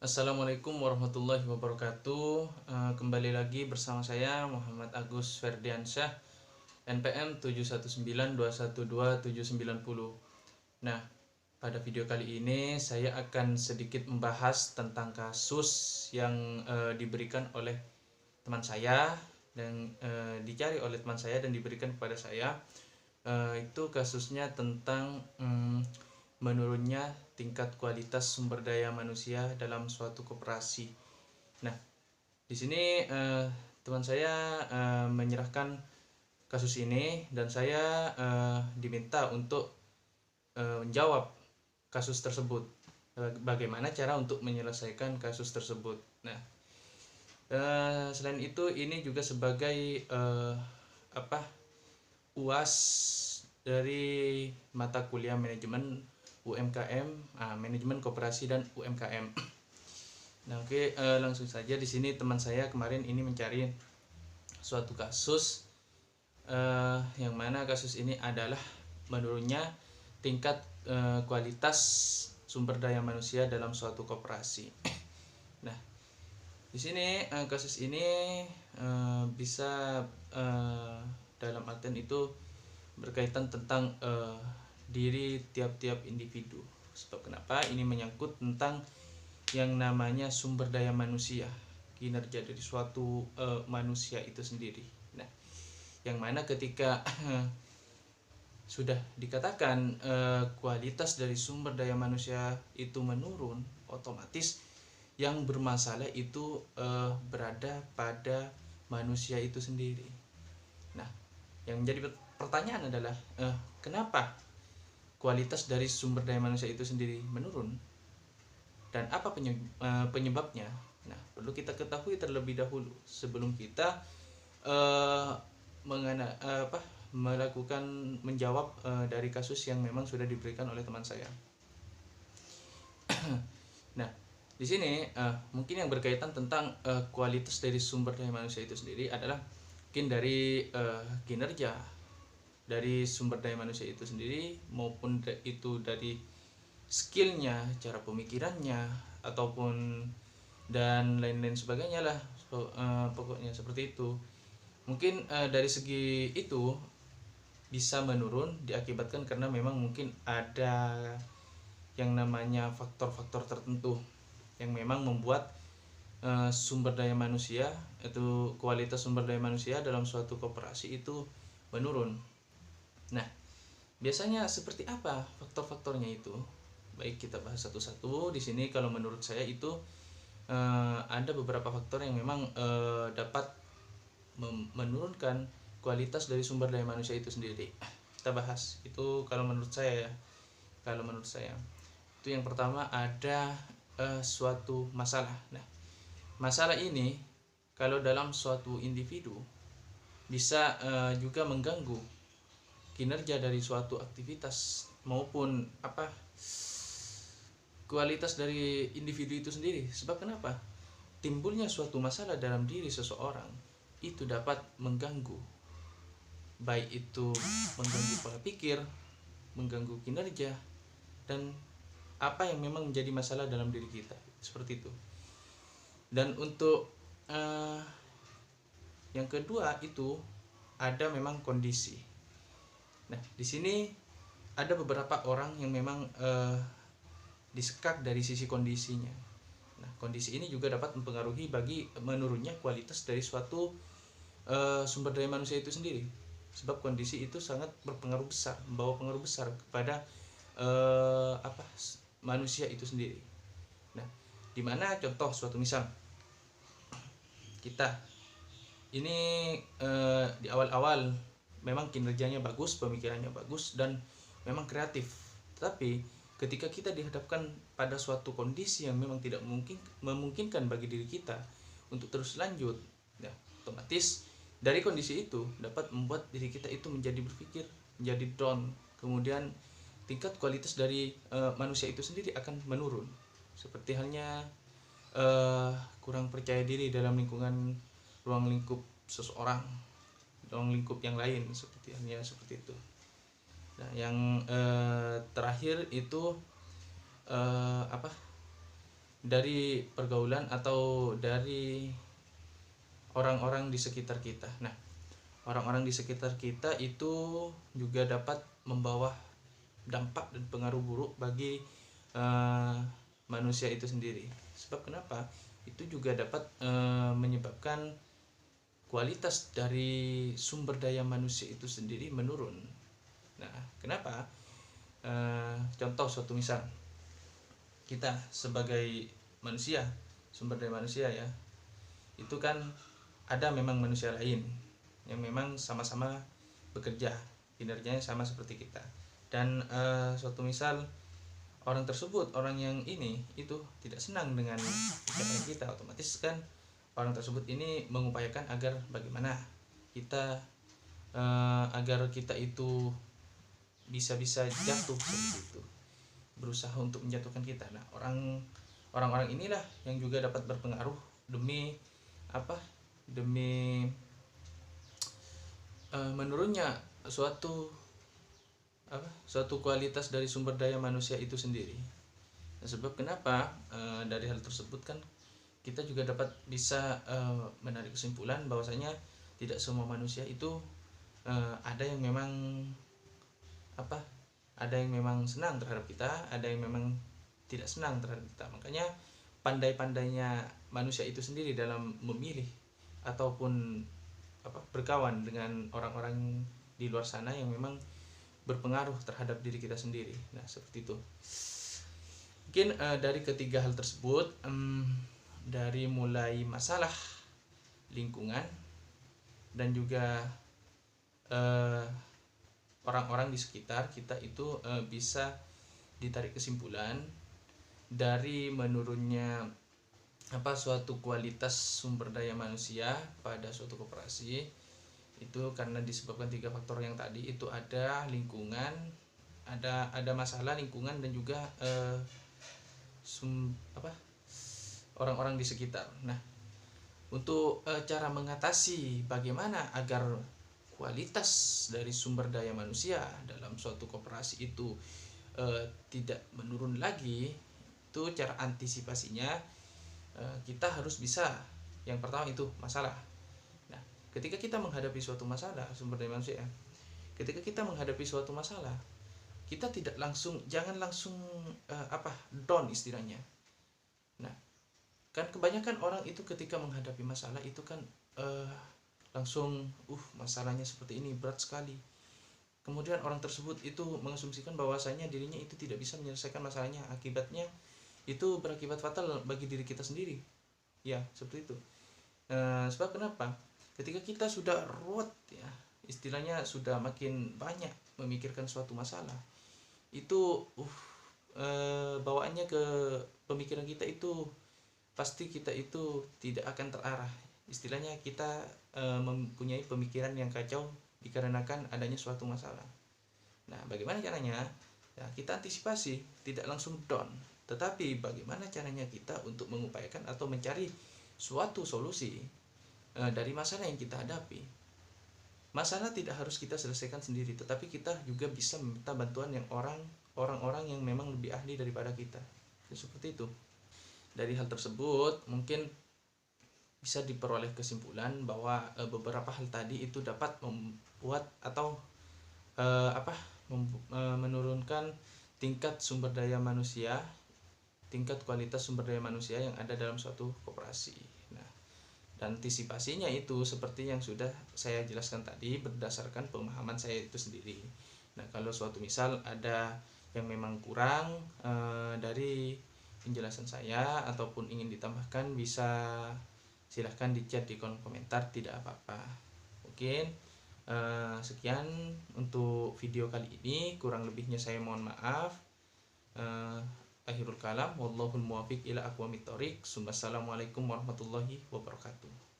Assalamualaikum warahmatullahi wabarakatuh. Kembali lagi bersama saya Muhammad Agus Ferdiansyah, NPM 719212790. Nah, pada video kali ini saya akan sedikit membahas tentang kasus yang diberikan oleh teman saya dan dicari oleh teman saya dan diberikan kepada saya. Itu kasusnya tentang menurunnya tingkat kualitas sumber daya manusia dalam suatu koperasi. Nah, di sini teman saya menyerahkan kasus ini dan saya diminta untuk menjawab kasus tersebut. Bagaimana cara untuk menyelesaikan kasus tersebut? Nah, selain itu ini juga sebagai UAS dari mata kuliah manajemen UMKM, manajemen koperasi dan UMKM. Nah, oke, langsung saja di sini teman saya kemarin ini mencari suatu kasus yang mana kasus ini adalah menurunnya tingkat kualitas sumber daya manusia dalam suatu koperasi. Nah, di sini kasus ini bisa dalam artian itu berkaitan tentang diri tiap-tiap individu. Sebab kenapa? Ini menyangkut tentang yang namanya sumber daya manusia, kinerja dari suatu manusia itu sendiri. Nah, yang mana ketika sudah dikatakan kualitas dari sumber daya manusia itu menurun, otomatis yang bermasalah itu berada pada manusia itu sendiri. Nah, yang menjadi pertanyaan adalah kenapa kualitas dari sumber daya manusia itu sendiri menurun dan apa penyebabnya. Nah, perlu kita ketahui terlebih dahulu sebelum kita melakukan menjawab dari kasus yang memang sudah diberikan oleh teman saya. Nah, di sini mungkin yang berkaitan tentang kualitas dari sumber daya manusia itu sendiri adalah mungkin dari kinerja dari sumber daya manusia itu sendiri, maupun itu dari skillnya, cara pemikirannya, ataupun dan lain-lain sebagainya lah. Pokoknya seperti itu. Mungkin dari segi itu bisa menurun diakibatkan karena memang mungkin ada yang namanya faktor-faktor tertentu yang memang membuat sumber daya manusia itu, kualitas sumber daya manusia dalam suatu koperasi itu menurun. Nah, biasanya seperti apa faktor-faktornya itu? Baik, kita bahas satu-satu. Di sini kalau menurut saya itu ada beberapa faktor yang memang dapat menurunkan kualitas dari sumber daya manusia itu sendiri. Kita bahas itu kalau menurut saya ya. Kalau menurut saya itu yang pertama ada suatu masalah. Nah, masalah ini kalau dalam suatu individu bisa juga mengganggu kinerja dari suatu aktivitas maupun kualitas dari individu itu sendiri. Sebab kenapa? Timbulnya suatu masalah dalam diri seseorang itu dapat mengganggu, baik itu mengganggu pola pikir, mengganggu kinerja, dan apa yang memang menjadi masalah dalam diri kita, seperti itu. Dan untuk yang kedua itu ada memang kondisi. Nah, di sini ada beberapa orang yang memang disekak dari sisi kondisinya. Nah, kondisi ini juga dapat mempengaruhi bagi menurunnya kualitas dari suatu sumber daya manusia itu sendiri. Sebab kondisi itu sangat berpengaruh besar, membawa pengaruh besar kepada manusia itu sendiri. Nah, dimana contoh suatu misal kita ini di awal-awal memang kinerjanya bagus, pemikirannya bagus, dan memang kreatif. Tetapi ketika kita dihadapkan pada suatu kondisi yang memang tidak memungkinkan bagi diri kita untuk terus lanjut, ya, otomatis dari kondisi itu dapat membuat diri kita itu menjadi berpikir, menjadi down. Kemudian tingkat kualitas dari manusia itu sendiri akan menurun. Seperti halnya kurang percaya diri dalam lingkungan ruang lingkup seseorang, ruang lingkup yang lain, seperti halnya seperti itu. Nah, yang terakhir itu dari pergaulan atau dari orang-orang di sekitar kita. Nah, orang-orang di sekitar kita itu juga dapat membawa dampak dan pengaruh buruk bagi manusia itu sendiri. Sebab kenapa? Itu juga dapat menyebabkan kualitas dari sumber daya manusia itu sendiri menurun. Nah, kenapa? Contoh suatu misal, kita sebagai manusia, sumber daya manusia ya, itu kan ada memang manusia lain yang memang sama-sama bekerja, kinerjanya sama seperti kita. Dan suatu misal orang tersebut, orang yang ini itu tidak senang dengan pekerjaan kita, otomatis kan orang tersebut ini mengupayakan agar bagaimana kita agar kita itu bisa jatuh seperti itu, berusaha untuk menjatuhkan kita. Nah, orang-orang inilah yang juga dapat berpengaruh demi apa? Demi menurunnya suatu kualitas dari sumber daya manusia itu sendiri. Nah, sebab kenapa dari hal tersebut kan kita juga dapat bisa menarik kesimpulan bahwasanya tidak semua manusia itu ada yang memang ada yang memang senang terhadap kita, ada yang memang tidak senang terhadap kita. Makanya pandai-pandainya manusia itu sendiri dalam memilih ataupun berkawan dengan orang-orang di luar sana yang memang berpengaruh terhadap diri kita sendiri. Nah, seperti itu. Mungkin dari ketiga hal tersebut, dari mulai masalah lingkungan dan juga orang-orang di sekitar kita itu bisa ditarik kesimpulan dari menurunnya suatu kualitas sumber daya manusia pada suatu koperasi itu karena disebabkan tiga faktor yang tadi. Itu ada lingkungan, ada masalah lingkungan, dan juga orang-orang di sekitar. Nah, untuk cara mengatasi bagaimana agar kualitas dari sumber daya manusia dalam suatu koperasi itu tidak menurun lagi, itu cara antisipasinya kita harus bisa, yang pertama itu masalah. Nah, ketika kita menghadapi suatu masalah sumber daya manusia, ketika kita menghadapi suatu masalah, kita jangan langsung down istilahnya. Nah, kan kebanyakan orang itu ketika menghadapi masalah itu kan langsung masalahnya seperti ini, berat sekali. Kemudian orang tersebut itu mengasumsikan bahwasanya dirinya itu tidak bisa menyelesaikan masalahnya, akibatnya itu berakibat fatal bagi diri kita sendiri. Ya, seperti itu. Sebab kenapa? Ketika kita sudah ruwet ya, istilahnya sudah makin banyak memikirkan suatu masalah, itu bawaannya ke pemikiran kita itu pasti kita itu tidak akan terarah. Istilahnya kita mempunyai pemikiran yang kacau dikarenakan adanya suatu masalah. Nah, bagaimana caranya? Ya, kita antisipasi, tidak langsung down, tetapi bagaimana caranya kita untuk mengupayakan atau mencari suatu solusi dari masalah yang kita hadapi. Masalah tidak harus kita selesaikan sendiri, tetapi kita juga bisa meminta bantuan yang orang-orang yang memang lebih ahli daripada kita. Seperti itu. Dari hal tersebut mungkin bisa diperoleh kesimpulan bahwa beberapa hal tadi itu dapat membuat atau menurunkan tingkat sumber daya manusia, tingkat kualitas sumber daya manusia yang ada dalam suatu koperasi. Nah, dan antisipasinya itu seperti yang sudah saya jelaskan tadi berdasarkan pemahaman saya itu sendiri. Nah, kalau suatu misal ada yang memang kurang dari penjelasan saya ataupun ingin ditambahkan, bisa silahkan di chat di kolom komentar, tidak apa-apa. Mungkin sekian untuk video kali ini, kurang lebihnya saya mohon maaf. Akhirul kalam, wallahul muwafiq ila aqwamit thoriq. Assalamualaikum warahmatullahi wabarakatuh.